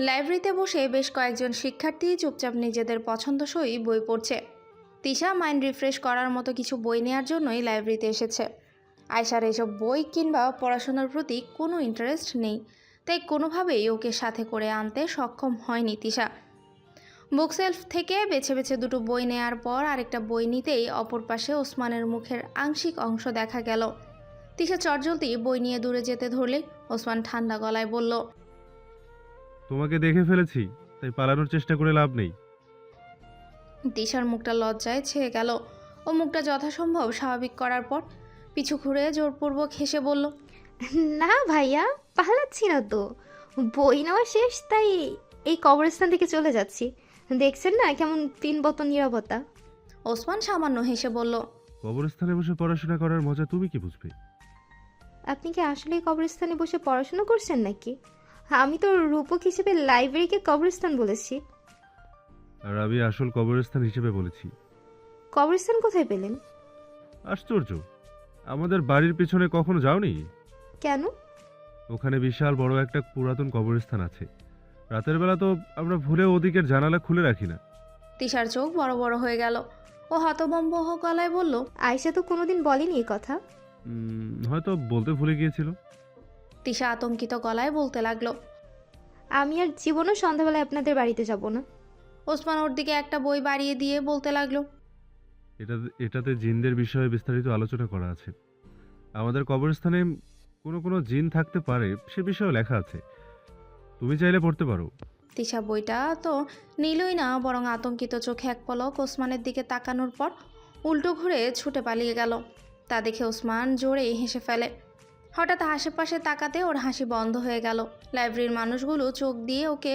লাইব্রেরিতে বসে বেশ কয়েকজন শিক্ষার্থী চুপচাপ নিজেদের পছন্দসই বই পড়ছে। তিশা মাইন্ড রিফ্রেশ করার মতো কিছু বই নেওয়ার জন্যই লাইব্রেরিতে এসেছে। আয়শার এসব বই কিংবা পড়াশোনার প্রতি কোনো ইন্টারেস্ট নেই, তাই কোনোভাবেই ওকে সাথে করে আনতে সক্ষম হয়নি তিশা। বুকশেলফ থেকে বেছে বেছে দুটো বই নেয়ার পর আরেকটা বই নিতেই অপর পাশে ওসমানের মুখের আংশিক অংশ দেখা গেল। তিশা চটজলদি বই নিয়ে দূরে যেতে ধরলে ওসমান ঠান্ডা গলায় বলল, তোমাকে দেখে ফেলেছি, তাই পালানোর চেষ্টা করে লাভ নেই। তিশার মুখটা লজ্জায় ছেয়ে গেল। ও মুখটা যথাসম্ভব স্বাভাবিক করার পর পিছু ঘুরে জোরপূর্বক হেসে বলল, না ভাইয়া, পালাচ্ছি না তো, বই নেওয়া শেষ তাই এই কবরস্থান থেকে চলে যাচ্ছি। দেখছেন না কেমন পিনবত নীরবতা। ওসমান সামান্য হেসে বলল, কবরস্থানে বসে পড়াশোনা করার মজা তুমি কি বুঝবে? আপনি কি আসলে কবরস্থানে বসে পড়াশোনা করছেন নাকি? আমি তো রূপক হিসেবে লাইব্রেরিকে কবরস্থান বলেছি। আর আমি আসল কবরস্থান হিসেবে বলেছি। কবরস্থান কোথায় পেলেন? আশ্চর্য, আমাদের বাড়ির পিছনে কখনো যাওনি? কেন? ওখানে বিশাল বড় একটা পুরাতন কবরস্থান আছে। রাতের বেলা তো আমরা ভুলে ওদিকের জানালা খুলে রাখি না। তিশার চোখ বড় বড় হয়ে গেল। ও হতভম্ব গলায় বলল, আয়শা তো কোনোদিন বলেনি এই কথা। হয়তো বলতে ভুলে গিয়েছিল। তিশা আতঙ্কিত গলায় বলতে লাগলো, আমি আর জীবনও সন্ধ্যাবেলায় আপনাদের বাড়িতে যাব না। ওসমান ওর দিকে একটা বই বাড়িয়ে দিয়ে বলতে লাগলো, এটাতে জিনদের বিষয়ে বিস্তারিত আলোচনা করা আছে। আমাদের কবরস্থানে কোনো কোনো জিন থাকতে পারে সে বিষয়েও লেখা আছে, তুমি চাইলে পড়তে পারো। তিশা বইটা তো নিলই না, বরং আতঙ্কিত চোখে এক পলক ওসমানের দিকে তাকানোর পর উল্টো ঘুরে ছুটে পালিয়ে গেল। তা দেখে ওসমান জোরে হেসে ফেলে। হঠাৎ আশেপাশে তাকাতে ওর হাসি বন্ধ হয়ে গেল। লাইব্রেরির মানুষগুলো চোখ দিয়ে ওকে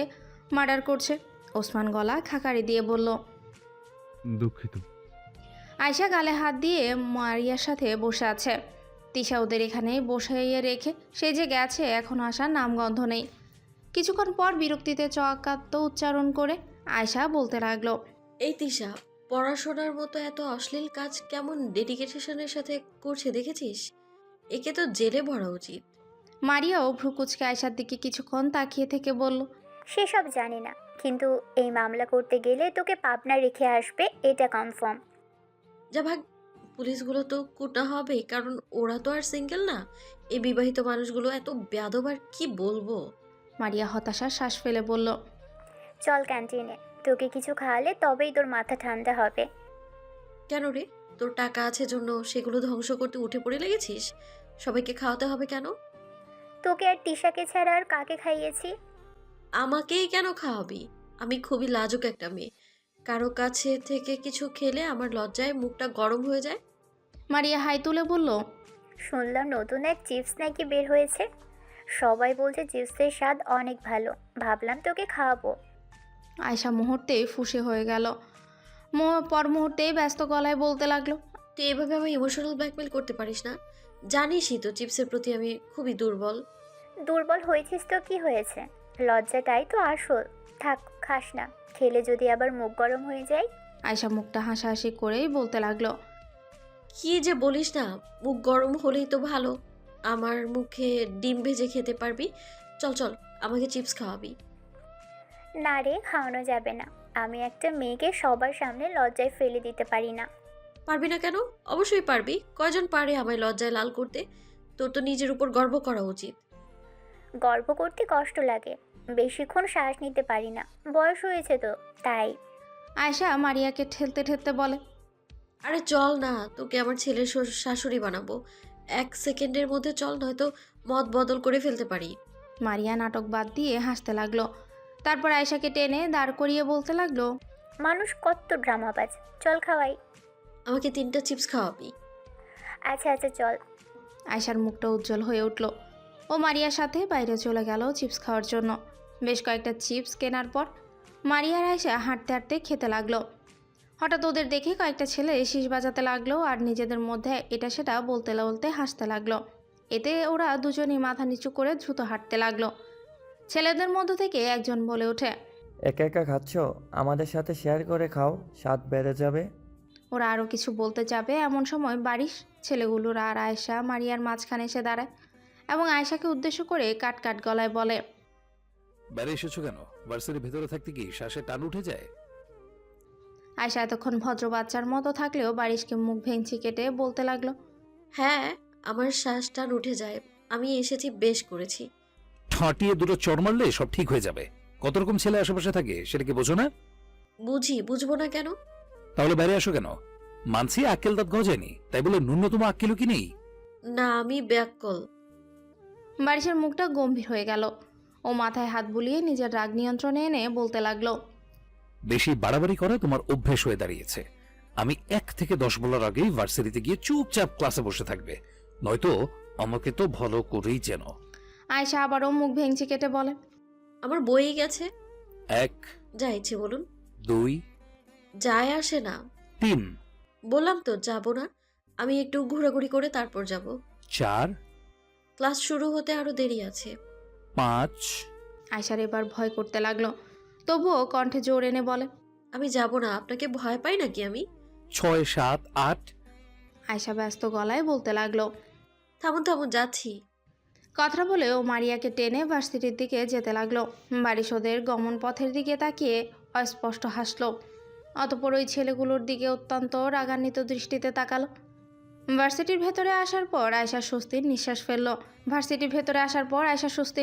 মার্ডার করছে। ওসমান গলা খাকারি দিয়ে বলল, দুঃখিত। আয়শা গালে হাত দিয়ে মারিয়ার সাথে বসে আছে। তিশা ওদের এখানেই বসাইয়ে রেখে সে যে গেছে এখন আসার নামগন্ধ নেই। কিছুক্ষণ পর বিরক্তিতে চকাত্ত উচ্চারণ করে আয়শা বলতে লাগলো, এই তিশা, পড়াশোনার মতো এত অশ্লীল কাজ কেমন ডেডিকেশনের সাথে করছে দেখেছিস? একে তো জেলে ভরা উচিত। মারিয়াও ভ্রুকুচকে আয়শার দিকে কিছুক্ষণ তাকিয়ে থেকে বলল, সেসব জানি না, কিন্তু এই মামলা করতে গেলে তোকে পাবনা রেখে আসবে, এটা কনফার্ম। যা ভাগ, পুলিশগুলো তো কুটা হবে, কারণ ওরা তো আর সিঙ্গেল না। এই বিবাহিত মানুষগুলো এত বেয়াদব, আর কি বলবো। মারিয়া হতাশার শ্বাস ফেলে বলল, চল ক্যান্টিনে, তোকে কিছু খাওয়ালে তবেই তোর মাথা ঠান্ডা হবে। কেন রে, তোর টাকা আছে জন্য সেগুলো ধ্বংস করতে উঠে পড়ে লেগেছিস? সবাইকে খাওয়াতে হবে কেন? তোকে আর টিশাকে ছাড়া আর কাকে খাইয়েছি? আমাকেই কেন খাওয়াবি? আমি খুবই লাজুক একটা মেয়ে, কারো কাছে থেকে কিছু খেলে আমার লজ্জায় মুখটা গরম হয়ে যায়। মারিয়া হাই তুলে বলল, শুনলাম নতুন এক চিপস নাকি বের হয়েছে, সবাই বলছে চিপসের স্বাদ অনেক ভালো, ভাবলাম তোকে খাওয়াবো। আয়শা মুহূর্তেই ফুঁসে হয়ে গেল। পর মুহূর্তেই ব্যস্ত গলায় বলতে লাগলো, তুই এভাবে আমি ইমোশনাল ব্ল্যাকমেল করতে পারিস না। জানিসই তো চিপসের প্রতি আমি খুবই দুর্বল। দুর্বল হয়েছিস তো কি হয়েছে, লজ্জাটাই তো আসল। থাক, খাস না, খেলে যদি আবার মুখ গরম হয়ে যায়। আয়শা মুখটা হাসাহাসি করেই বলতে লাগলো, কি যে বলিস না, মুখ গরম হলেই তো ভালো। আমার মুখে ডিম ভেজে খেতে পারবি। চল চল, আমাকে চিপস খাওয়াবি। না রে, খাওয়ানো যাবে না, আমি একটা মেয়েকে সবার সামনে লজ্জায় ফেলে দিতে পারি না। পারবি না কেন? অবশ্যই পারবি। কয়জন পারে আমায় লজ্জায় লাল করতে? তোর তো নিজের উপর গর্ব করা উচিত। গর্ব করতে কষ্ট লাগে, বেশিক্ষণ শ্বাস নিতে পারি না, বয়স হয়েছে তো তাই। আয়শা মারিয়াকে ঠেলতে ঠেলতে বলে, আরে চল না, তোকে আমার ছেলের শাশুড়ি বানাবো। 1 সেকেন্ডের মধ্যে চল, নয়তো মত বদল করে ফেলতে পারি। মারিয়া নাটক বাদ দিয়ে হাসতে লাগলো। তারপর আয়শাকে টেনে দাঁড় করিয়ে বলতে লাগলো, মানুষ কত ড্রামাবাজ, চল খাওয়াই। আমাকে 3টা চিপস খাওয়াবি। আচ্ছা আচ্ছা চল। আয়শার মুখটা উজ্জ্বল হয়ে উঠল। ও মারিয়ার সাথে বাইরে চলে গেল চিপস খাওয়ার জন্য। বেশ কয়েকটা চিপস কেনার পর মারিয়া আর আয়শা হাঁটতে হাঁটতে খেতে লাগলো। হঠাৎ ওদের দেখে কয়েকটা ছেলে শীষ বাজাতে লাগলো আর নিজেদের মধ্যে এটা সেটা বলতে বলতে হাসতে লাগলো। এতে ওরা দুজনই মাথা নিচু করে দ্রুত হাঁটতে লাগলো। ছেলেদের মধ্য থেকে একজন বলে ওঠে, একা একা খাচ্ছ, আমাদের সাথে শেয়ার করে খাও, স্বাদ বেড়ে যাবে। ওরা আরও কিছু বলতে যাবে এমন সময় বারিশ ছেলেগুলোর আর আয়শা মারিয়ার মাঝখানে এসে দাঁড়ায় এবং আয়শাকে উদ্দেশ্য করে কাট কাট গলায় বলে, বাইরে এসেছো কেন? ভার্সিটির ভেতরে থাকতে কি শ্বাসে টান উঠে যায়? আয়শা এতক্ষণ ভদ্র বাচ্চার মতো থাকলেও বারিশকে মুখ ভেঙচি কেটে বলতে লাগলো। হ্যাঁ, আমার শ্বাস টান উঠে যায়। আমি এসেছি, বেশ করেছি। ঠাঁটিয়ে দুটো চড় মারলে সব ঠিক হয়ে যাবে। কত রকম ছেলে আশেপাশে থাকে সেটা কি বোঝো না? বুঝবো না কেন? তাহলে বাইরে আসো কেন? মানছি আক্কেল দাঁত গজায়নি, তাই বলে ন্যূনতম আক্কেলও কি নেই? না, আমি ব্যাককল। বারিশের মুখটা গম্ভীর হয়ে গেল। ও মাথায় হাত বুলিয়ে নিজের রাগ নিয়ন্ত্রণে এনে বলতে লাগলো। বেশি বাড়াবাড়ি করা তোমার অভ্যেস হয়ে দাঁড়িয়েছে। আমি 1 থেকে 10 বলার আগেই ভার্সিটিতে গিয়ে চুপচাপ ক্লাসে বসে থাকবে, নয়তো আমাকে তো ভালো করেই চেনো। আয়শা আবারও মুখ ভেঙচি কেটে বলে। আমার বই গেছে। 1, যা ইচ্ছে বলুন। 2, যায় আসে না। 3, বললাম তো যাব না। আমি একটু ঘোরাঘুরি করে তারপর যাব। 4, ক্লাস শুরু হতে আরো দেরি আছে। 5, আয়শার এবার ভয় করতে লাগলো, তবুও কণ্ঠে জোর এনে বলে। আমি যাব না। আপনাকে ভয় পাই নাকি আমি? 6, 7, 8। আয়শা ব্যস্ত গলায় বলতে লাগলো। থামুন, যাচ্ছি। কথাটা বলে ও মারিয়াকে টেনে ভার্সিটির দিকে যেতে লাগলো। বারিশ ওদের গমন পথের দিকে তাকিয়ে অস্পষ্ট হাসলো। অতপর ওই ছেলেগুলোর দিকে অত্যন্ত রাগান্বিত দৃষ্টিতে তাকালো। ভার্সিটির ভেতরে আসার পর আয়শা স্বস্তির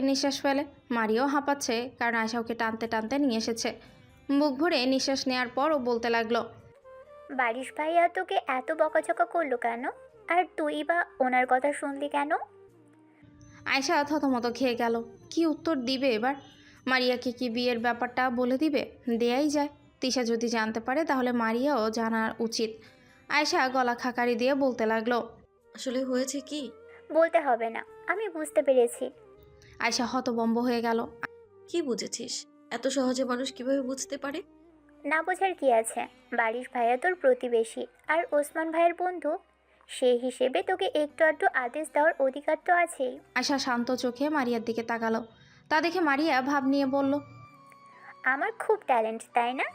নিঃশ্বাস ফেলে। মারিয়াও হাঁপাচ্ছে, কারণ আয়শা ওকে টানতে টানতে নিয়ে এসেছে। বুক ভরে নিঃশ্বাস নেওয়ার পর ও বলতে লাগলো। বারিশ ভাইয়া তোকে এত বকাঝকা করলো কেন? আর তুই বা ওনার কথা শুনলি কেন? আয়শা থতমত খেয়ে গেল। কি উত্তর দিবে এবার? মারিয়াকে কি বিয়ের ব্যাপারটা বলে দিবে? দেয়াই যায়। তিশা যদি জানতে পারে তাহলে মারিয়াও জানার উচিত। আয়শা গলা খাকারি দিয়ে বলতে লাগলো। আসলে হয়েছে কি? বলতে হবে না, আমি বুঝতে পেরেছি। আয়শা হতবম্ব হয়ে গেল। কি বুঝেছিস? এত সহজে মানুষ কিভাবে বুঝতে পারে? না বোঝার কি আছে? বারিশ ভাইয়া তোর প্রতিবেশী আর ওসমান ভাইয়ের বন্ধু। সেই হিসেবে তোকে একটু আধটু আদেশ দেওয়ার অধিকার তো আছেই। আয়শা শান্ত চোখে মারিয়ার দিকে তাকালো। তা দেখে মারিয়া ভাব নিয়ে বলল। আমার খুব ট্যালেন্ট, তাই না?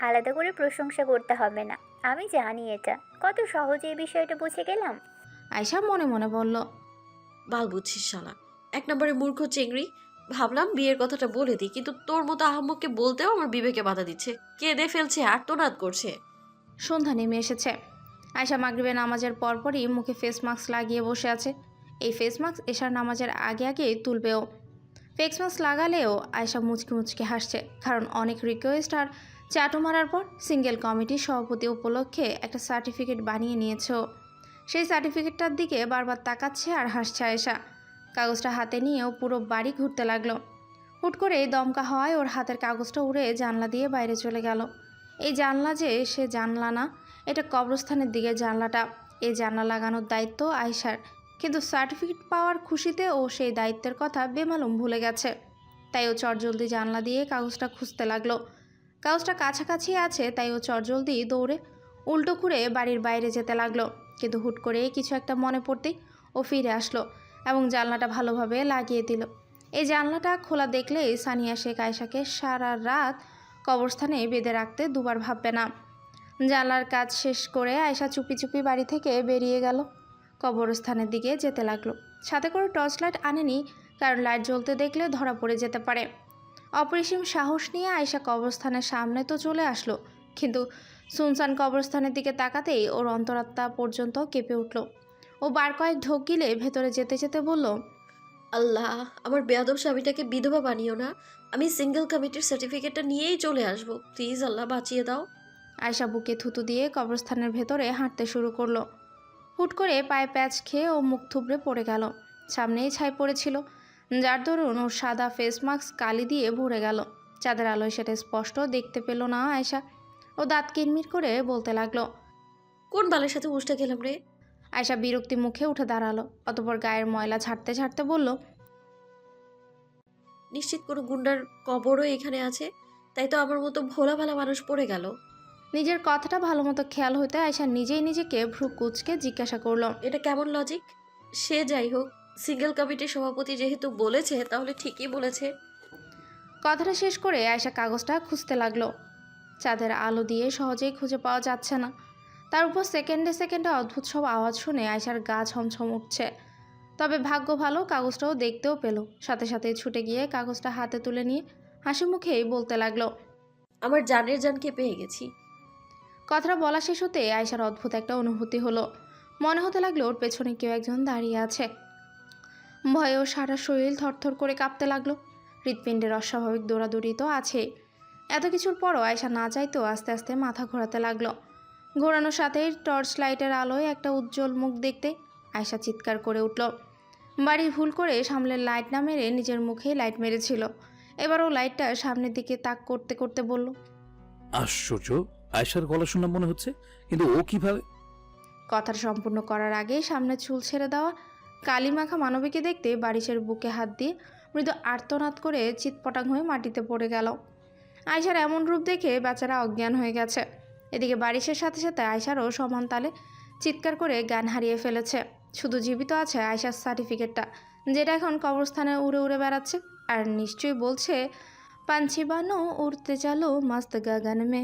আলাদা করে প্রশংসা করতে হবে না, আমি জানি এটা। কত সহজে এই বিষয়টা বুঝে গেলাম। আয়শা মনে মনে বলল। বাল বুঝছিস শালা, 1 নম্বরে মূর্খ চেংড়ি। ভাবলাম বিয়ের কথাটা বলে দিই, কিন্তু তোর মতো আহাম্মককে বলতেও আমার বিবেকে বাধা দিচ্ছে। কেঁদে ফেলছে, আর্তনাদ করছে। সন্ধ্যা নেমে এসেছে। আয়শা মাগরিবের নামাজের পরপরই মুখে ফেস মাস্ক লাগিয়ে বসে আছে। এই ফেস মাস্ক এশার নামাজের আগে আগেই তুলবেও। ফেস মাস্ক লাগালেও আয়শা মুচকি মুচকি হাসছে, কারণ অনেক রিকোয়েস্ট আর চাটু মারার পর সিঙ্গেল কমিটির সভাপতি উপলক্ষে একটা সার্টিফিকেট বানিয়ে নিয়েছে ও। সেই সার্টিফিকেটটার দিকে বারবার তাকাচ্ছে আর হাসছে আয়শা। কাগজটা হাতে নিয়েও পুরো বাড়ি ঘুরতে লাগলো। হুট করে দমকা হওয়ায় ওর হাতের কাগজটা উড়ে জানলা দিয়ে বাইরে চলে গেল। এই জানলা যে সে জানলা না, এটা কবরস্থানের দিকে জানলাটা। এই জানলা লাগানোর দায়িত্ব আয়শার, কিন্তু সার্টিফিকেট পাওয়ার খুশিতে ও সেই দায়িত্বের কথা বেমালুম ভুলে গেছে। তাই ও চটজলদি জানলা দিয়ে কাগজটা খুঁজতে লাগলো। কাগজটা কাছাকাছি আছে, তাই ও চটজলদি দৌড়ে উল্টো ঘুরে বাড়ির বাইরে যেতে লাগলো। কিন্তু হুট করে কিছু একটা মনে পড়তেই ও ফিরে আসলো এবং জানলাটা ভালোভাবে লাগিয়ে দিল। এই জানলাটা খোলা দেখলেই সানিয়া শেখ আয়শাকে সারা রাত কবরস্থানে বেঁধে রাখতে দুবার ভাববে না। জানলার কাজ শেষ করে আয়শা চুপি চুপি বাড়ি থেকে বেরিয়ে গেল। কবরস্থানের দিকে যেতে লাগলো। সাথে করে টর্চ লাইট আনেনি, কারণ লাইট জ্বলতে দেখলে ধরা পড়ে যেতে পারে। অপরিসীম সাহস নিয়ে আয়শা কবরস্থানের সামনে তো চলে আসলো, কিন্তু সুনসান কবরস্থানের দিকে তাকাতেই ওর অন্তরাত্মা পর্যন্ত কেঁপে উঠল। ও বার কয়েক ঢোক গিলে ভেতরে যেতে যেতে বলল। আল্লাহ, আমার বেয়াদব স্বামীটাকে বিধবা বানিও না। আমি সিঙ্গেল কমিটির সার্টিফিকেটটা নিয়েই চলে আসবো। প্লিজ আল্লাহ, বাঁচিয়ে দাও। আয়শা বুকে থুতু দিয়ে কবরস্থানের ভেতরে হাঁটতে শুরু করলো। হুট করে পায়ে প্যাচ খেয়ে ও মুখ থুবড়ে পড়ে গেল। সামনেই ছাই পড়েছিল, যার দরুন ওর সাদা ফেস মাস্ক কালি দিয়ে ভরে গেল। চাঁদের আলোয় সেটা স্পষ্ট দেখতে পেল না আয়শা। ও দাঁত কিরমির করে বলতে লাগলো। কোন বালের সাথে উষ্টা খেলাম রে? আয়শা বিরক্তি মুখে উঠে দাঁড়ালো। অতপর গায়ের ময়লা ঝাড়তে ঝাড়তে বলল। নিশ্চিত কোনো গুন্ডার কবরও এখানে আছে, তাই তো আমার মতো ভোলা ভালা মানুষ পড়ে গেল। নিজের কথাটা ভালো মতো খেয়াল হতে আয়শা নিজেই নিজেকে ভ্রু কুঁচকে জিজ্ঞাসা করলো। এটা কেমন লজিক? সে যাই হোক, সিঙ্গেল কমিটির সভাপতি যেহেতু বলেছে, তাহলে ঠিকই বলেছে। কথাটা শেষ করে আয়শা কাগজটা খুঁজতে লাগলো। চাঁদের আলো দিয়ে সহজেই খুঁজে পাওয়া যাচ্ছে না। তার উপর সেকেন্ডে সেকেন্ডে অদ্ভুত সব আওয়াজ শুনে আয়শার গা ছমছম উঠছে। তবে ভাগ্য ভালো, কাগজটাও দেখতেও পেল। সাথে সাথে ছুটে গিয়ে কাগজটা হাতে তুলে নিয়ে হাসি মুখেই বলতে লাগলো। আমার জানের জানকে পেয়ে গেছি। কথাটা বলা শেষ হতে আয়শার অদ্ভুত একটা অনুভূতি হলো। মনে হতে লাগলো ওর পেছনে কেউ একজন দাঁড়িয়ে আছে। ভয়ে ওর সারা শরীর থরথর করে কাঁপতে লাগলো। হৃৎপিণ্ডের অস্বাভাবিক দৌড়াদৌড়ি তো আছেই। এত কিছুর পরও আয়শা না চাইতেও আস্তে আস্তে মাথা ঘোরাতে লাগলো। ঘোরানোর সাথেই টর্চ লাইটের আলোয় একটা উজ্জ্বল মুখ দেখতে আয়শা চিৎকার করে উঠল। বাড়ির ভুল করে সামনের লাইট না মেরে নিজের মুখেই লাইট মেরেছিল। এবারও লাইটটা সামনের দিকে তাক করতে করতে বলল। আশ্চর্য, আয়েশার গলা শুনলাম মনে হচ্ছে, কিন্তু ও কিভাবে? কথাটা সম্পূর্ণ করার আগেই সামনে চুল ছেড়ে দেওয়া কালিমাখা মানবীকে দেখতে বারিশের বুকে হাত দিয়ে মৃদু আর্তনাদ করে চিৎপটাং হয়ে মাটিতে পড়ে গেল। আয়শার এমন রূপ দেখে বেচারা অজ্ঞান হয়ে গেছে। এদিকে বারিশের সাথে সাথে আয়শারও সমান তালে চিৎকার করে জ্ঞান হারিয়ে ফেলেছে। শুধু জীবিত আছে আয়শার সার্টিফিকেটটা, যেটা এখন কবরস্থানে উড়ে উড়ে বেড়াচ্ছে। আর নিশ্চয়ই বলছে, পাঞ্ছি বানো উড়তে চালো মস্ত গাগান মে।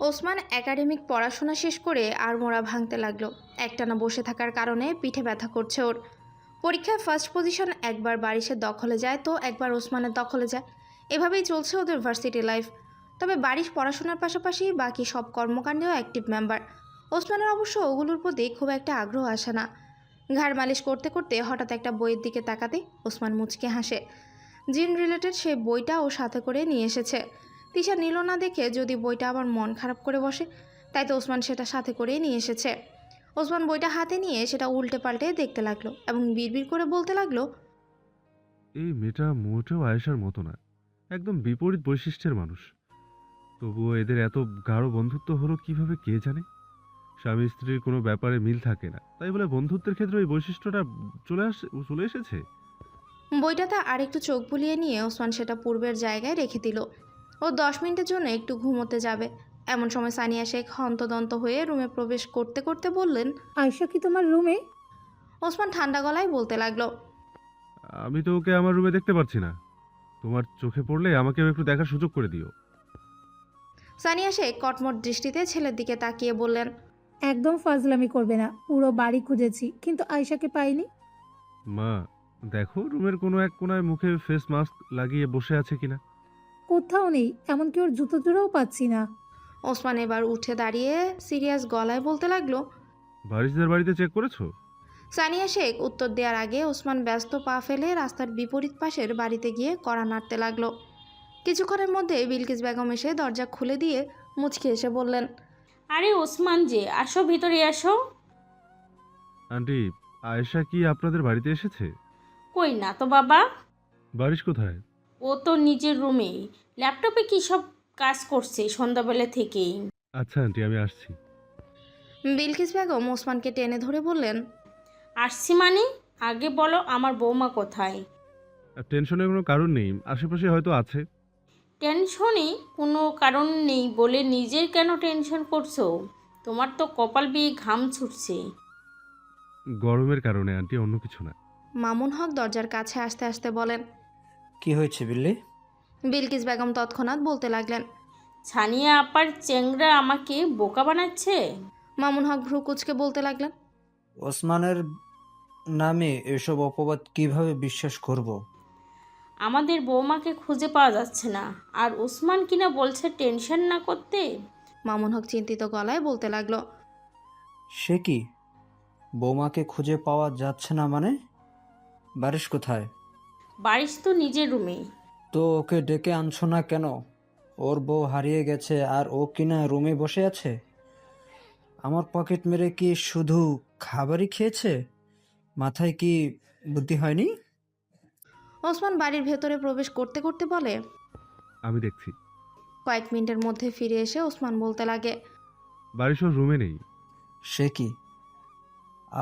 ওসমান একাডেমিক পড়াশোনা শেষ করে আড়মোড়া ভাঙতে লাগলো। একটানা বসে থাকার কারণে পিঠে ব্যথা করছে ওর। পরীক্ষায় ফার্স্ট পজিশন একবার বারিশের দখলে যায় তো একবার ওসমানের দখলে যায়। এভাবেই চলছে ওদের ভার্সিটি লাইফ। তবে বারিশ পড়াশোনার পাশাপাশি বাকি সব কর্মকাণ্ডেও অ্যাক্টিভ মেম্বার। ওসমানের অবশ্য ওগুলোর প্রতি খুব একটা আগ্রহ আসে না। ঘাড় মালিশ করতে করতে হঠাৎ একটা বইয়ের দিকে তাকাতে ওসমান মুচকে হাসে। জিন রিলেটেড সেই বইটা ও সাথে করে নিয়ে এসেছে। তিশা নিল না দেখে যদি বইটা আবার মন খারাপ করে বসে, তাই তো ওসমান সেটা সাথে করেই নিয়ে এসেছে। ওসমান বইটা হাতে নিয়ে সেটা উল্টে পাল্টে দেখতে লাগলো এবং বিড়বিড় করে বলতে লাগলো। এই মেয়েটা মোটেও আয়েশার মতো না, একদম বিপরীত বৈশিষ্ট্যের মানুষ। তবুও এদের এত গাঢ় বন্ধুত্ব হলো কিভাবে কে জানে। স্বামী স্ত্রীর কোনো ব্যাপারে মিল থাকে না, তাই বলে বন্ধুত্বের ক্ষেত্রে ওই বৈশিষ্ট্যটা চলে এসেছে। বইটাতে আরেকটু চোখ বুলিয়ে নিয়ে ওসমান সেটা পূর্বের জায়গায় রেখে দিল। ও 10 মিনিটের জন্য একটু ঘুমোতে যাবে। এমন সময় সানিয়া শেখ হন্তদন্ত হয়ে রুমে প্রবেশ করতে করতে বললেন। আয়শা কি তোমার রুমে? ওসমান ঠান্ডা গলায় বলতে লাগলো। আমি তো ওকে আমার রুমে দেখতে পারছি না, তোমার চোখে পড়লে আমাকেও একটু দেখার সুযোগ করে দিও। সানিয়া শেখ কটমট দৃষ্টিতে ছেলের দিকে তাকিয়ে বললেন। একদম ফাজলামি করবে না, পুরো বাড়ি খুঁজেছি কিন্তু আয়শাকে পাইনি। মা, দেখো রুমের কোনো এক কোনায় মুখে ফেস মাস্ক লাগিয়ে বসে আছে কিনা। কোথাও নেই, এমনকি ওর জুতো জোড়াও পাচ্ছি না। ওসমান এবার উঠে দাঁড়িয়ে সিরিয়াস গলায় বলতে লাগলো। বারিশদের বাড়িতে চেক করেছো? সানিয়া শেখ উত্তর দেওয়ার আগে ওসমান ব্যস্ত পা ফেলে রাস্তার বিপরীত পাশের বাড়িতে গিয়ে কড়া নাড়তে লাগলো। কিছুক্ষণের মধ্যে বিলকিস বেগম এসে দরজা খুলে দিয়ে মুচকি এসে বললেন। আরে ওসমান যে, আসো ভিতরে আসো। আন্টি, আয়েশা কি আপনাদের বাড়িতে এসেছে? কই না তো বাবা, বারিশ কোথায়? ও তো নিজের রুমেই ল্যাপটপে কি সব কাজ করছে সন্ধ্যাবেলা থেকেই। আচ্ছা আন্টি, আমি আসছি। বিলকিস বেগম ওসমানকে টেনে ধরে বললেন। আসছি মানে? আগে বলো আমার বৌমা কোথায়? আর টেনশনের কোনো কারণ নেই, আশেপাশে হয়তো আছে। টেনশনে কোনো কারণ নেই বলে নিজের কেন টেনশন করছো? তোমার তো কপাল বেয়ে ঘাম ছুটছে। গরমের কারণে আন্টি, অন্য কিছু না। মামুন হক দরজার কাছে আসতে আসতে বলেন। কি হয়েছে বিল্লি? বিলকিস বেগম তৎক্ষণাৎ বলতে লাগলেন। ছানিয়া আপার চেংড়া আমাকে বোকা বানাচ্ছে। মামুন হক ভ্রু কুচকে বলতে লাগলেন। ওসমানের নামে এসব অপবাদ কিভাবে বিশ্বাস করব? আমাদের বৌমাকে খুঁজে পাওয়া যাচ্ছে না, আর ওসমান কিনা বলছে টেনশন না করতে। মামুন হক চিন্তিত গলায় বলতে লাগলো। সে কি, বৌমাকে খুঁজে পাওয়া যাচ্ছে না মানে? বারিশ কোথায়? বারিশ তো নিজের রুমে। তো ওকে ডেকে আনছো না কেন? ওর বউ হারিয়ে গেছে আর ও কিনা রুমে বসে আছে? আমার পকেট মেরে কি শুধু খাবারই খেয়েছে? মাথায় কি বুদ্ধি হয়নি? ওসমান বাড়ির ভেতরে প্রবেশ করতে করতে বলে। আমি দেখছি। কয়েক মিনিটের মধ্যে ফিরে এসে ওসমান বলতে লাগে। বারিশ ওর রুমে নেই। সে কি,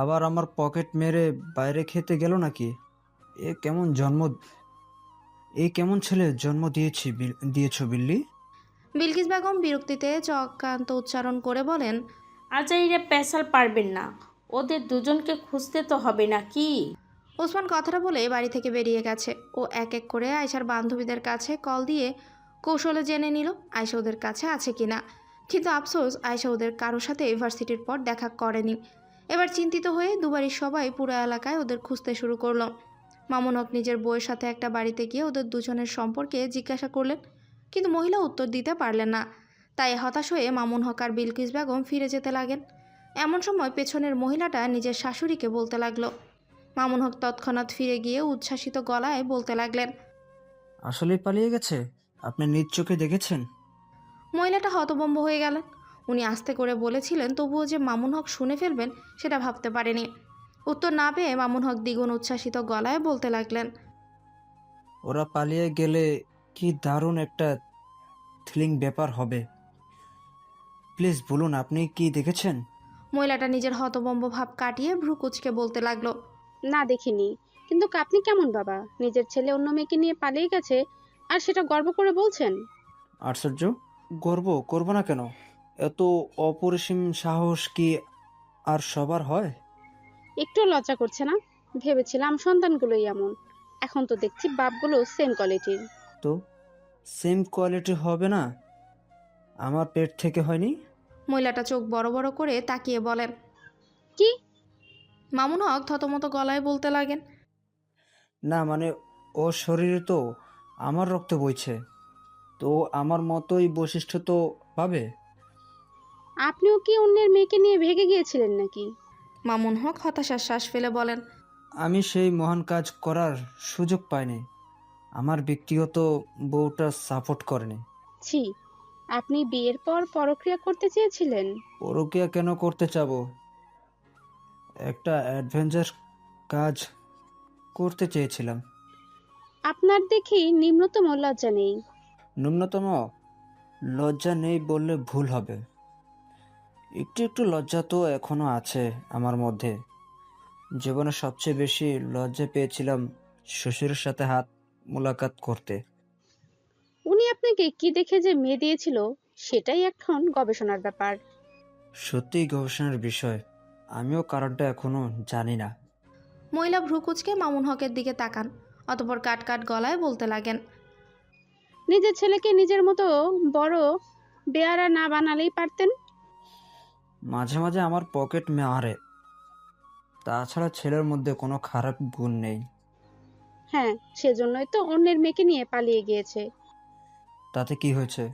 আবার আমার পকেট মেরে বাইরে খেতে গেল নাকি? এ কেমন ছেলে জন্ম দিয়েছো বিল্লি? বিলকিস বেগম বিরক্তিতে চক্রান্ত উচ্চারণ করে বলেন। আজাইরা পেশাল পারবেন না, ওদের দুজনকে খুঁজতে তো হবে না কি? ওসমান কথাটা বলে বাড়ি থেকে বেরিয়ে গেছে। ও এক এক করে আয়শার বান্ধবীদের কাছে কল দিয়ে কৌশলে জেনে নিল আয়শা ওদের কাছে আছে কিনা। কিন্তু আফসোস, আয়শা ওদের কারোর সাথে ইউনিভার্সিটির পর দেখা করেনি। এবার চিন্তিত হয়ে দুবারই সবাই পুরো এলাকায় ওদের খুঁজতে শুরু করলো। মামুন হক নিজের বউয়ের সাথে একটা বাড়িতে গিয়ে ওদের দুজনের সম্পর্কে জিজ্ঞাসা করলেন, কিন্তু মহিলা উত্তর দিতে পারলেন না। তাই হতাশ হয়ে মামুন হক আর বিলকিস বেগম ফিরে যেতে লাগেন। এমন সময় পেছনের মহিলাটা নিজের শাশুড়িকে বলতে লাগলো। মামুন হক তৎক্ষণাৎ ফিরে গিয়ে উচ্ছ্বাসিত গলায় বলতে লাগলেন, আসলেই পালিয়ে গেছে? আপনি নিজ চোখে দেখেছেন? মহিলাটা হতভম্ব হয়ে গেলেন। উনি আস্তে করে বলেছিলেন, তবুও যে মামুন হক শুনে ফেলবেন সেটা ভাবতে পারেনি। উত্তর না পেয়ে মামুন হক দ্বিগুণ উচ্ছ্বাসিত গলায় বলতে লাগলেন, ওরা পালিয়ে গেলে কি দারুণ একটা থ্রিলিং ব্যাপার হবে। প্লিজ বলুন, আপনি কি দেখেছেন? মহিলাটা নিজের হতভম্ব ভাব কাটিয়ে ভ্রু কুঁচকে বলতে লাগলো, না দেখিনি, কিন্তু আপনি কেমন বাবা, নিজের ছেলে অন্য মেয়েকে নিয়ে পালিয়ে গেছে আর সেটা গর্ব করে বলছেন? আশ্চর্য! গর্ব করব না কেন? এত অপরিসীম সাহস কি আর সবার হয়? একটু লজ্জা করছে না? ভেবেছিলাম সন্তানগুলোই এমন, এখন তো দেখছি বাপগুলো সেম কোয়ালিটির। তো সেম কোয়ালিটি হবে না? আমার পেট থেকে হয়নি? মহিলাটা চোখ বড় বড় করে তাকিয়ে বলেন। কি? মামুন হক থতমত গলায় বলতে লাগেন, না মানে, ও শরীরে তো আমার রক্ত বইছে, তো আমার মতোই বৈশিষ্ট্য তো পাবে। আপনিও কি অন্যের মেয়েকে নিয়ে ভেগে গিয়েছিলেন নাকি? মামুন হক হতাশার শ্বাস ফেলে বলেন, আমি সেই মহান কাজ করার সুযোগ পাইনি। আমার ব্যক্তিগত বউটা সাপোর্ট করেনি। ছি, আপনি বিয়ের পর পরক্রিয়া করতে চেয়েছিলেন? পরকীয়া কেন করতে চাবো? একটা অ্যাডভেঞ্চার কাজ করতে চেয়েছিলাম। আপনার দেখি নিম্নতম লজ্জা নেই। ন্যূনতম লজ্জা নেই বললে ভুল হবে। একটু একটু লজ্জা তো এখনো আছে আমার মধ্যে। জীবনে সবচেয়ে বেশি লজ্জা পেয়েছিলাম শ্বশুরের সাথে হাত মোলাকাত করতে। উনি আপনাকে কি দেখে যে মেয়ে দিয়েছিল সেটাই এখন গবেষণার ব্যাপার। সত্যিই গবেষণার বিষয়। আমিও কারণটা এখনো জানি না। মহিলা ভ্রু কুঁচকে মামুন হকের দিকে তাকান, অতঃপর কাট কাট গলায় বলতে লাগেন, নিজের ছেলেকে নিজের মতো বড় বেয়ারা না বানালেই পারতেন। মাঝে মাঝে আমার পকেট মারে, তাছাড়া ছেলের মধ্যে কোনো খারাপ গুণ নেই। হ্যাঁ, সেজন্যই তো অন্যের মেয়েকে নিয়ে পালিয়ে গিয়েছে। তাতে কি হয়েছে?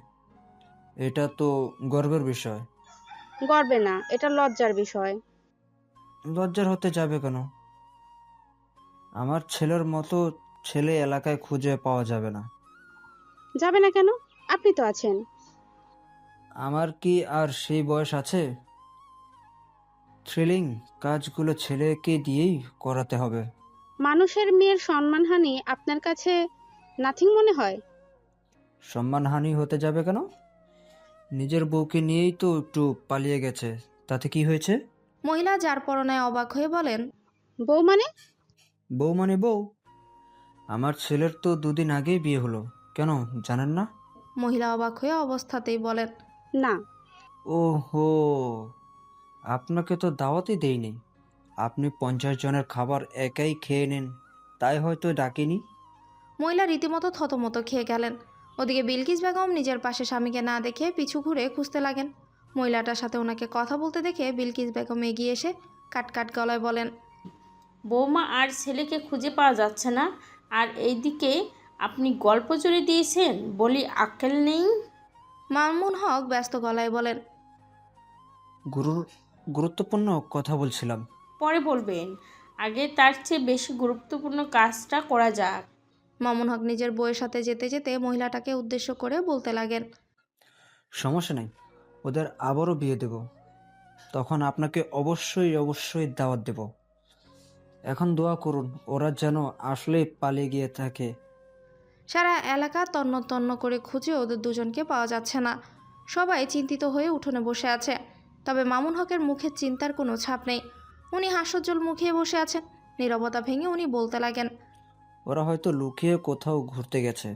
এটা তো গর্বের বিষয়। গর্বে না, এটা লজ্জার বিষয়। লজ্জার হতে যাবে কেন? আমার ছেলের মতো ছেলে এলাকায় খুঁজে পাওয়া যাবে না। যাবে না কেন? আপনি তো আছেন। আমার কি আর সেই বয়স আছে? থ্রিলিং কাজগুলো ছেলেকে দিয়েই করাতে হবে। মানুষের মেয়ের সম্মানহানি আপনার কাছে নাথিং মনে হয়? সম্মানহানি হতে যাবে কেন? নিজের বউকে নিয়েই তো একটু পালিয়ে গেছে, তাতে কি হয়েছে? মহিলা যার পরনায় অবাক হয়ে বলেন, বউ মানে? বউ মানে বউ। আমার ছেলের তো 2 দিন আগেই বিয়ে হলো, কেন জানেন না? মহিলা অবাক হয়ে অবস্থাতেই বলেন, না। ওহো, আপনাকে তো দাওয়াতই দেইনি। আপনি 50 জনের খাবার একাই খেয়ে নেন, তাই হয়তো ডাকিনি। মহিলা রীতিমতো থতমত খেয়ে গেলেন। ওদিকে বিলকিস বেগম নিজের পাশে স্বামীকে না দেখে পিছু ঘুরে খুঁজতে লাগেন। মহিলাটার সাথে ওনাকে কথা বলতে দেখে বিলকিস বেগম এগিয়ে এসে কাট কাট গলায় বলেন, বৌমা আর ছেলেকে খুঁজে পাওয়া যাচ্ছে না, আর এইদিকে আপনি গল্প জুড়ে দিয়েছেন বলি আক্কেল নেই। মামুন হক ব্যস্ত গলায় বলেন, গুরুত্বপূর্ণ কথা বলছিলাম। পরে বলবেন, আগে তার চেয়ে বেশি গুরুত্বপূর্ণ কাজটা করা যাক। মামুন হক নিজের বউয়ের সাথে যেতে যেতে মহিলাটাকে উদ্দেশ্য করে বলতে লাগেন, সমস্যা নেই, ওদের আবারও বিয়ে দেব, তখন আপনাকে অবশ্যই অবশ্যই দাওয়াত দেব। এখন দোয়া করুন ওরা যেন আসলেই পালিয়ে গিয়ে থাকে। সারা এলাকা তন্ন তন্ন করে খুঁজে ওদের দুজনকে পাওয়া যাচ্ছে না। সবাই চিন্তিত হয়ে উঠোনে বসে আছে। তবে মামুন হকের মুখে চিন্তার কোনো ছাপ নেই। উনি হাস্যোজ্জ্বল মুখে বসে আছেন। নীরবতা ভেঙে উনি বলতে লাগেন, ওরা হয়তো লুকিয়ে কোথাও ঘুরতে গেছে।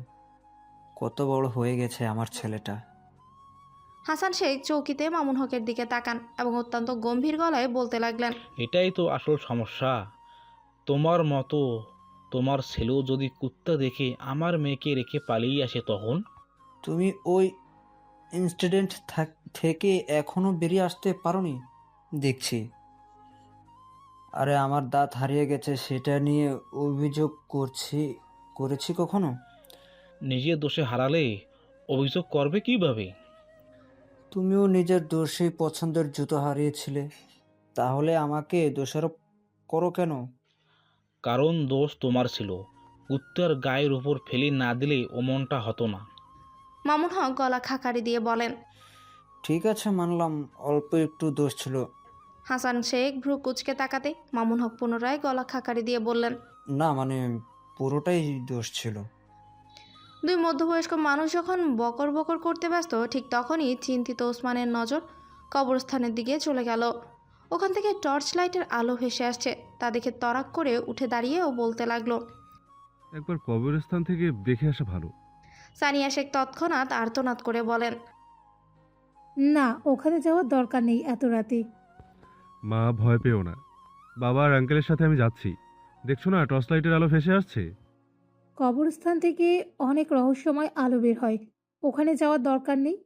কত বড় হয়ে গেছে আমার ছেলেটা। হাসান শেখ চৌকিতে মামুন হকের দিকে তাকান এবং অত্যন্ত গম্ভীর গলায় বলতে লাগলেন, এটাই তো আসল সমস্যা। তোমার মতো তোমার ছেলেও যদি কুত্তা দেখে আমার মেয়েকে রেখে পালিয়ে আসে তখন? তুমি ওই ইনসিডেন্ট থেকে এখনো বেরিয়ে আসতে পারোনি দেখছি। আরে আমার দাঁত হারিয়ে গেছে সেটা নিয়ে অভিযোগ করেছি কখনো? নিজের দোষে হারালে অভিযোগ করবে কিভাবে? তুমিও নিজের দোষেই পছন্দের জুতো হারিয়েছিলে, তাহলে আমাকে দোষারোপ করো কেন? কারণ দোষ তোমার ছিল। কুত্তার গায়ের উপর ফেলে না দিলে অমনটা হতো না। মামুন হক গলা খাকারি দিয়ে বলেন। ঠিক আছে, মানলাম অল্প একটু দোষ ছিল। হাসান শেখ ভ্রু কুচকে তাকাতে মামুন হক পুনরায় গলা খাকারি দিয়ে বললেন, না মানে পুরোটাই দোষ ছিল। দুই মধ্যবয়স্ক মানুষ যখন বকর বকর করতে ব্যস্ত ঠিক তখনই চিন্তিত ওসমানের নজর কবরস্থানের দিকে চলে গেল। ওখান থেকে টর্চ লাইটের আলো ভেসে আসছে, তা দেখে তরাক করে উঠে দাঁড়িয়ে ও বলতে লাগলো। একবার কবরস্থান থেকে দেখে আসা ভালো। সানিয়া শেখ তৎক্ষণাৎ আর্তনাদ করে বলেন, না, ওখানে যাওয়ার দরকার নেই এত রাতে। মা, ভয় পেও না। বাবা আর আঙ্কেলের সাথে আমি যাচ্ছি। দেখছো না টর্চ লাইটের আলো ভেসে আসছে। কবরস্থান থেকে অনেক রহস্যময় আলো বের হয়, ওখানে যাওয়ার দরকার নেই।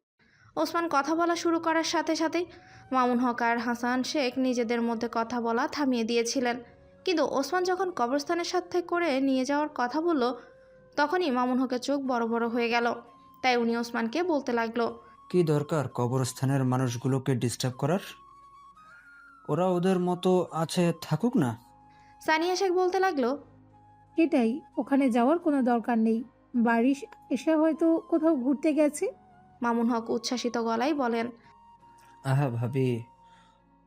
ওসমান কথা বলা শুরু করার সাথে সাথে মামুন হক আর হাসান শেখ নিজেদের মধ্যে কথা বলা থামিয়ে দিয়েছিলেন। কিন্তু ওসমান যখন কবরস্থানের সাথে করে নিয়ে যাওয়ার কথা বলল, তখনই মামুন হকের চোখ বড় বড় হয়ে গেল। তাই উনি ওসমানকে বলতে লাগলো, কি দরকার কবরস্থানের মানুষগুলোকে ডিস্টার্ব করার? ওরা ওদের মতো আছে, থাকুক না। সানিয়া শেখ বলতে লাগলো, সেটাই, ওখানে যাওয়ার কোনো দরকার নেই। বারিশ এসে হয়তো কোথাও ঘুরতে গেছে। মামুন হক উচ্ছ্বাসিত গলায় বলেন, আহা ভাবি,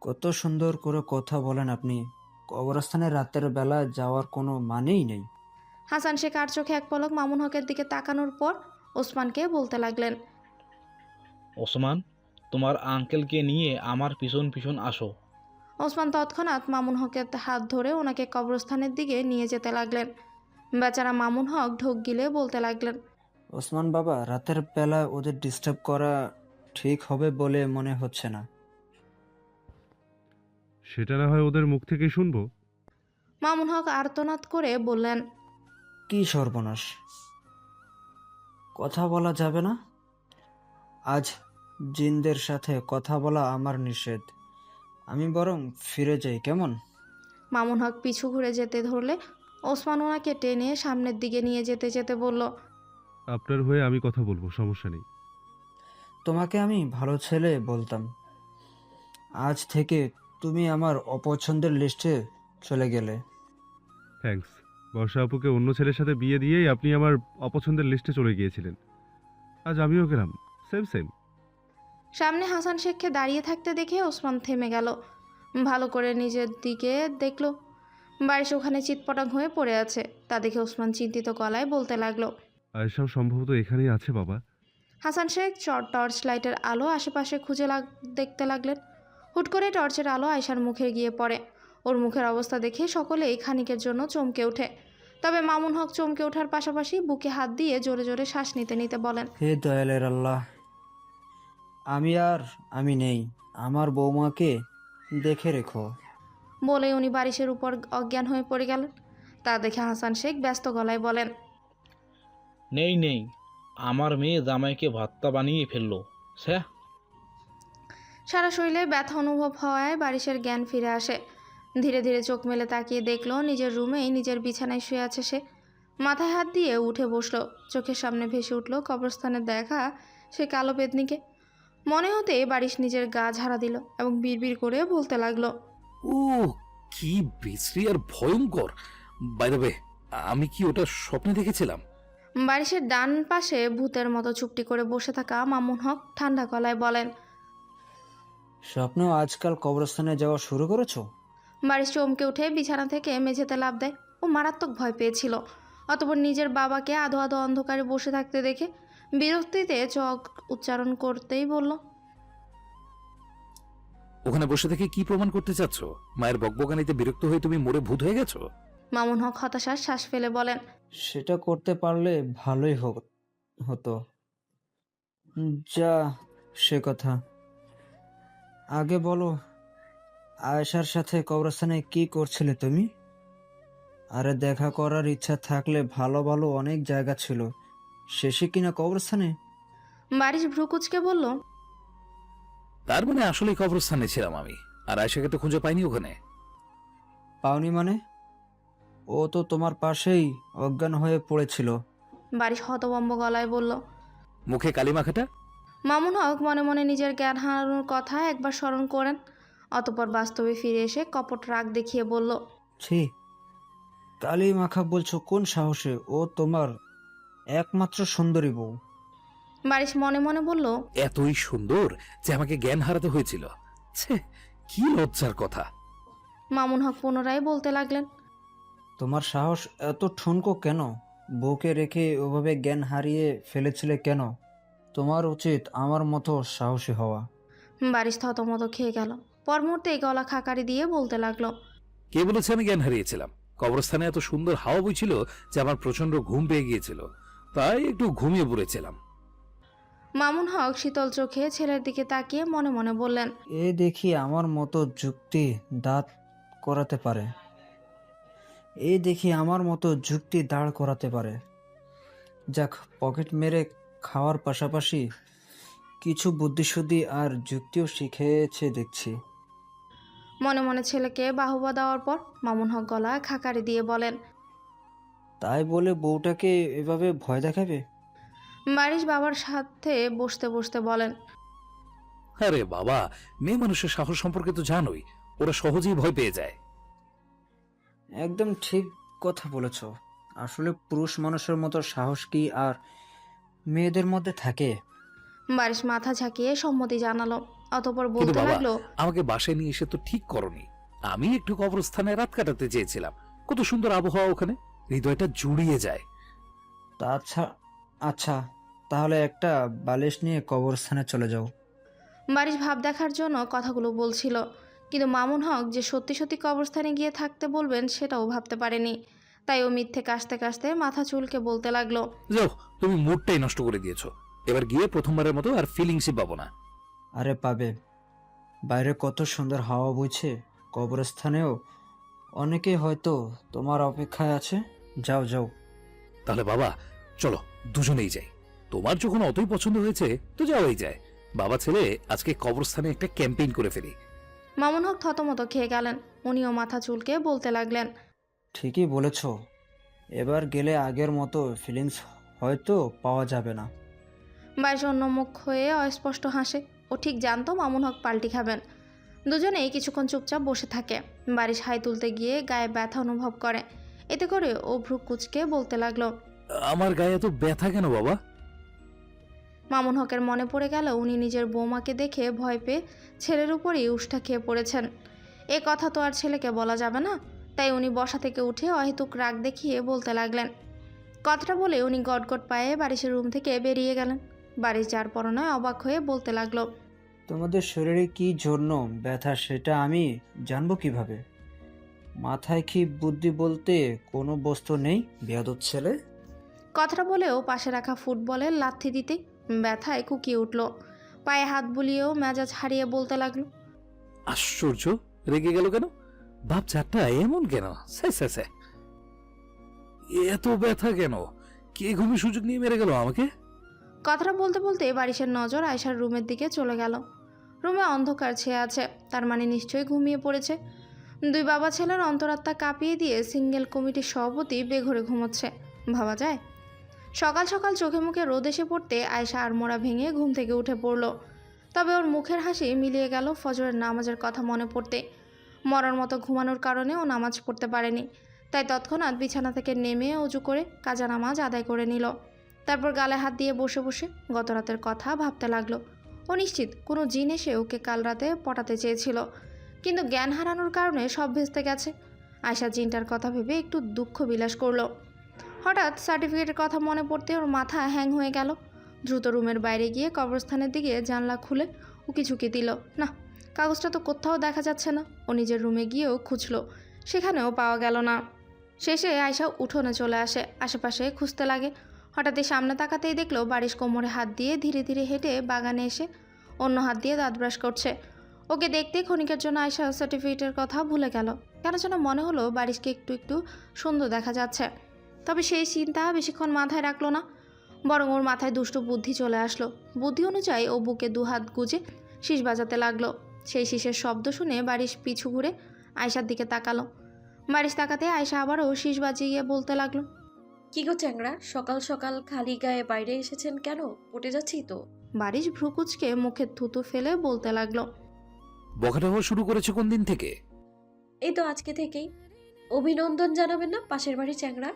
কত সুন্দর করে কথা বলেন আপনি। কবরস্থানে রাতের বেলা যাওয়ার কোনো মানেই নেই। হাসান শেখ আর চোখে এক পলক মামুন হকের দিকে তাকানোর পর ওসমানকে বলতে লাগলেন, ওসমান, তোমার আঙ্কেলকে নিয়ে আমার পিছন পিছন আসো। ওসমান তৎক্ষণাৎ মামুন হকের হাত ধরে ওনাকে কবরস্থানের দিকে নিয়ে যেতে লাগলেন। বেচারা মামুন হক ঢোক গিলে বলতে লাগলেন, ওসমান বাবা, রাতের বেলা ওদের ডিস্টার্ব করা ঠিক হবে বলে মনে হচ্ছে না। সেটা না হয় ওদের মুখ থেকেই শুনবো। মামুন হক আর্তনাদ করে বললেন, কি সর্বনাশ! কথা বলা যাবে না? আজ জিনদের সাথে কথা বলা আমার নিষেধ। আমি বরং ফিরে যাই, কেমন? মামুন হক পিছু ঘুরে যেতে ধরলে ওসমান ওনাকে টেনে সামনের দিকে নিয়ে যেতে যেতে বলল, আপনার হয়ে আমি কথা বলবো, সমস্যা নেই। তোমাকে আমি ভালো ছেলে বলতাম। আজ থেকে তুমি আমার অপছন্দের লিস্টে চলে গেলে। থ্যাঙ্কস। বর্ষা আপুকে অন্য ছেলের সাথে বিয়ে দিয়েই আপনি আমার অপছন্দের লিস্টে চলে গিয়েছিলেন। আজ আমিও গেলাম, সেম সেম। সামনে হাসান শেখকে দাঁড়িয়ে থাকতে দেখে ওসমান থেমে গেল। ভালো করে নিজের দিকে দেখলো, বারিশ ওখানে চিৎপটাং হয়ে পড়ে আছে। তা দেখে ওসমান চিন্তিত গলায় বলতে লাগলো, আয়েশাও সম্ভবত এখানেই আছে বাবা। হাসান শেখ টর্চ লাইটের আলো আশেপাশে খুঁজে দেখতে লাগলেন। হুট করে টর্চের আলো আয়শার মুখে গিয়ে পড়ে। ওর মুখের অবস্থা দেখে সকলেই খানিকের জন্য চমকে ওঠে। তবে মামুন হক চমকে ওঠার পাশাপাশি বুকে হাত দিয়ে জোরে জোরে শ্বাস নিতে নিতে বলেন, হে দয়ালের আল্লাহ, আমি নেই, আমার বৌমাকে দেখে রেখো। বলে উনি বারিশের উপর অজ্ঞান হয়ে পড়ে গেলেন। তা দেখে হাসান শেখ ব্যস্ত গলায় বলেন, নেই নেই, আমার মেয়ে জামাইকে ভাত্তা বানিয়ে ফেললো। স্যার, সারা শরীরে ব্যথা অনুভব হওয়ায় বারিশের জ্ঞান ফিরে আসে। ধীরে ধীরে চোখ মেলে তাকিয়ে দেখলো নিজের রুমেই নিজের বিছানায় শুয়ে আছে সে। মাথায় হাত দিয়ে উঠে বসলো। চোখের সামনে ভেসে উঠল কবরস্থানের দেখা সে কালো পেতনিকে। মনে হতে বারিশ নিজের গা ঝাড়া দিল এবং বিড়বিড় করে বলতে লাগলো, ও কি বিশ্রী আর ভয়ঙ্কর! বাই দ্য ওয়ে, আমি কি ওটা স্বপ্নে দেখেছিলাম? বারিশের ডান পাশে ভূতের মতো চুপটি করে বসে থাকা মামুন হক ঠান্ডা গলায় বলেন, স্বপ্নেও আজকাল কবরস্থানে যাওয়া শুরু করেছো? বারিশ চমকে উঠে বিছানা থেকে মেঝেতে লাফ দেয়। ও মারাত্মক ভয় পেয়েছিল। অতঃপর নিজের বাবাকে আধো আধো অন্ধকারে বসে থাকতে দেখে বিরক্তিতে চোখ উচ্চারণ করতেই বলল, ওখানে বসে থেকে কি প্রমাণ করতে চাচ্ছ? মায়ের বকবকানিতে বিরক্ত হয়ে তুমি মোড়ে ভূত হয়ে গেছো? মামুন হক হতাশার শ্বাস ফেলে বলেন, সেটা করতে পারলে ভালোই হতো। যা, সে কথা আগে বলো, আয়েশার সাথে কবরস্থানে কি করছিলে তুমি? আরে দেখা করার ইচ্ছা থাকলে ভালো ভালো অনেক জায়গা ছিল, শেষে কিনা কবরস্থানে? বারিশ ভ্রুকুচকে বলল, তার মানে আসলেই কবরস্থানে ছিলাম আমি, আর আয়েশাকে তো খুঁজে পাইনি ওখানে। পাওনি মানে? ও তো তোমার পাশেই অজ্ঞান হয়ে পড়েছিল। বারিশ হতভম্ব গলায় বলল। মুখে কালি মাখাটা? মামুন হক মনে মনে নিজের জ্ঞান হারানোর কথা একবার স্মরণ করেন, অতঃপর বাস্তবে ফিরে এসে কপট রাগ দেখিয়ে বলল। ছি, কালি মাখা বলছো কোন সাহসে? ও তোমার একমাত্র সুন্দরী বউ। বারিশ মনে মনে বলল। এতই সুন্দর যে আমাকে জ্ঞান হারাতে হয়েছিল? ছে, কি লজ্জার কথা। মামুন হক পুনরায় বলতে লাগলেন। তোমার সাহস এত ঠুনকো কেন? বউকে রেখে ওভাবে জ্ঞান হারিয়ে ফেলেছিলে কেন? তোমার উচিত আমার মতো সাহসী হওয়া। বারিশ থতমত খেয়ে গেল, পর মুহূর্তে গলা খাকারি দিয়ে বলতে লাগলো। কে বলেছে আমি জ্ঞান হারিয়েছিলাম? কবরস্থানে এত সুন্দর হাওয়া বইছিল যে আমার প্রচন্ড ঘুম পেয়ে গিয়েছিল, তাই একটু ঘুমিয়ে পড়েছিলাম। মামুন হক শীতল চোখে ছেলের দিকে তাকিয়ে মনে মনে বললেন। এ দেখি আমার মতো যুক্তি দাঁড় করাতে পারে। এই দেখি আমার মতো যুক্তি দাঁড় করাতে পারে। যাক, পকেট মেরে খাওয়ার পাশাপাশি কিছু বুদ্ধিশুদ্ধি আর যুক্তিও শিখেছে দেখছি। মনে মনে ছেলেকে বাহুবা দেওয়ার পর মামুন হক গলা খাকারি দিয়ে বলেন। তাই বলে বউটাকে এভাবে ভয় দেখাবে? বারিশ বাবার সাথে বসতে বসতে বলেন। আরে বাবা, মেয়ে মানুষের সাহস সম্পর্কে তো জানোই, ওরা সহজেই ভয় পেয়ে যায়। একদম ঠিক কথা বলেছ। আসলে পুরুষ মানুষের মতো সাহস কি আর মেয়েদের মধ্যে থাকে? বারিশ মাথা ঝাঁকিয়ে সম্মতি জানালো, অতঃপর কিন্তু বলতে বাবা, লাগলো। আমাকে বাসায় নিয়ে এসে তো ঠিক করনি। আমি একটু কবরস্থানে রাত কাটাতে চেয়েছিলাম। কত সুন্দর আবহাওয়া ওখানে, হৃদয়টা জুড়িয়ে যায়। আচ্ছা, তাহলে একটা বালিশ নিয়ে কবরস্থানে চলে যাও। বারিশ ভাব দেখার জন্য কথাগুলো বলছিল, কিন্তু মামুন হক যে সত্যি সত্যি কবরস্থানে গিয়ে থাকতে বলবেন সেটাও ভাবতে পারেনি। তাই ও মিথ্যে কাশতে কাশতে মাথা চুলকে বলতে লাগলো। যাও, তুমি মুডটাই নষ্ট করে দিয়েছো। এবার গিয়ে প্রথমবারের মতো আর ফিলিংসই পাবো না। আরে পাবে, বাইরে কত সুন্দর হাওয়া বইছে। কবরস্থানেও অনেকে হয়তো তোমার অপেক্ষায় আছে। যাও যাও। তাহলে বাবা, চলো দুজনেই যাই। তোমার যখন অতই পছন্দ হয়েছে তো যাওয়াই যায়। বাবা ছেলে আজকে কবরস্থানে একটা ক্যাম্পেইন করে ফেলি। মামুন হক থতমত খেয়ে গেলেন, উনিও মাথা চুলকে বলতে লাগলেন। ঠিকই বলেছ, এবার গেলে আগের মতো ফিলিংস হয়তো পাওয়া যাবে না। বারিশ অন্যমুখ হয়ে অস্পষ্ট হাসে। ও ঠিক জানতো মামুন হক পাল্টি খাবেন। দুজনেই কিছুক্ষণ চুপচাপ বসে থাকে। বারিশ হাই তুলতে গিয়ে গায়ে ব্যথা অনুভব করে। এতে করে ও ভ্রু কুচকে বলতে লাগলো। আমার গায়ে এত ব্যথা কেন বাবা? মামুন হকের মনে পড়ে গেল উনি নিজের বৌমাকে দেখে ভয় পেয়ে ছেলের উপরেই উষ্টা খেয়ে পড়েছেন। এ কথা তো আর ছেলেকে বলা যাবে না। তাই উনি বসা থেকে উঠে অহেতুক রাগ দেখিয়ে বলতে লাগলেন। কথাটা বলে উনি গটগট পায়ে বারিশের রুম থেকে বেরিয়ে গেলেন। বারিশ যার পরনায় অবাক হয়ে বলতে লাগলো। তোমাদের শরীরে কি জন্য ব্যথা সেটা আমি জানবো কিভাবে? মাথায় কি বুদ্ধি বলতে কোনো বস্তু নেই, বেয়াদব ছেলে? কথাটা বলেও পাশে রাখা ফুটবলের লাথি দিতে ব্যথায় কুকিয়ে উঠল। পায়ে হাত বুলিয়েও মেজাজ হারিয়ে বলতে লাগলো। আশ্চর্য, রেগে গেল কেন? বাপ চারটা এমন কেন? এত ব্যথা কেন? কে ঘুমিয়ে সুযোগ নিয়ে মেরে গেল আমাকে? কথাটা বলতে বলতে বারিশের নজর আয়শার রুমের দিকে চলে গেল। রুমে অন্ধকার ছেয়ে আছে, তার মানে নিশ্চয়ই ঘুমিয়ে পড়েছে। দুই বাবা ছেলের অন্তরাত্মা কাঁপিয়ে দিয়ে সিঙ্গেল কমিটির সভাপতি বেঘরে ঘুমোচ্ছে, ভাবা যায়? সকাল সকাল চোখে মুখে রোদ এসে পড়তে আয়শা আড়মোড়া ভেঙে ঘুম থেকে উঠে পড়ল। তবে ওর মুখের হাসি মিলিয়ে গেল ফজরের নামাজের কথা মনে পড়তে। মরার মতো ঘুমানোর কারণে ও নামাজ পড়তে পারেনি। তাই তৎক্ষণাৎ বিছানা থেকে নেমে অজু করে কাজা নামাজ আদায় করে নিল। তারপর গালে হাত দিয়ে বসে বসে গত রাতের কথা ভাবতে লাগলো। ও নিশ্চিত কোনো জিন এসে ওকে কাল রাতে পটাতে চেয়েছিল, কিন্তু জ্ঞান হারানোর কারণে সব ভেস্তে গেছে। আয়শা জিনটার কথা ভেবে একটু দুঃখ বিলাস করলো। হঠাৎ সার্টিফিকেটের কথা মনে পড়তে ওর মাথা হ্যাং হয়ে গেল। দ্রুত রুমের বাইরে গিয়ে কবরস্থানের দিকে জানলা খুলে উকি ঝুঁকি দিল। না, কাগজটা তো কোথাও দেখা যাচ্ছে না। ও নিজের রুমে গিয়েও খুঁজলো, সেখানেও পাওয়া গেল না। শেষে আয়শা উঠোনে চলে আসে, আশেপাশে খুঁজতে লাগে। হঠাৎই সামনে তাকাতেই দেখলো বারিশ কোমরে হাত দিয়ে ধীরে ধীরে হেঁটে বাগানে এসে অন্য হাত দিয়ে দাঁত ব্রাশ করছে। ওকে দেখতে ক্ষণিকের জন্য আয়শা সার্টিফিকেটের কথা ভুলে গেল। কেন যেন মনে হলো বারিশকে একটু একটু সুন্দর দেখা যাচ্ছে। তবে সেই চিন্তা বেশিক্ষণ মাথায় রাখলো না, বরং ওর মাথায় দুষ্টু বুদ্ধি চলে আসলো। বুদ্ধি অনুযায়ী ও বুকে দুহাত গুজে শীষ বাজাতে লাগলো। সেই শীষের শব্দ শুনে বারিশ পিছু ঘুরে আয়শার দিকে তাকালো। বারিশ তাকাতে আয়শা আবারও শীষ বাজিয়ে বলতে লাগলো, কি গো চ্যাংড়া, সকাল সকাল খালি গায়ে বাইরে এসেছেন কেন? পটে যাচ্ছি তো। বারিশ ভ্রুকুচকে মুখে থুতু ফেলে বলতে লাগলো, বখাটা হওয়া শুরু করেছে কোন দিন থেকে? এই তো আজকে থেকেই। অভিনন্দন জানাবেন না পাশের বাড়ি চ্যাংড়া?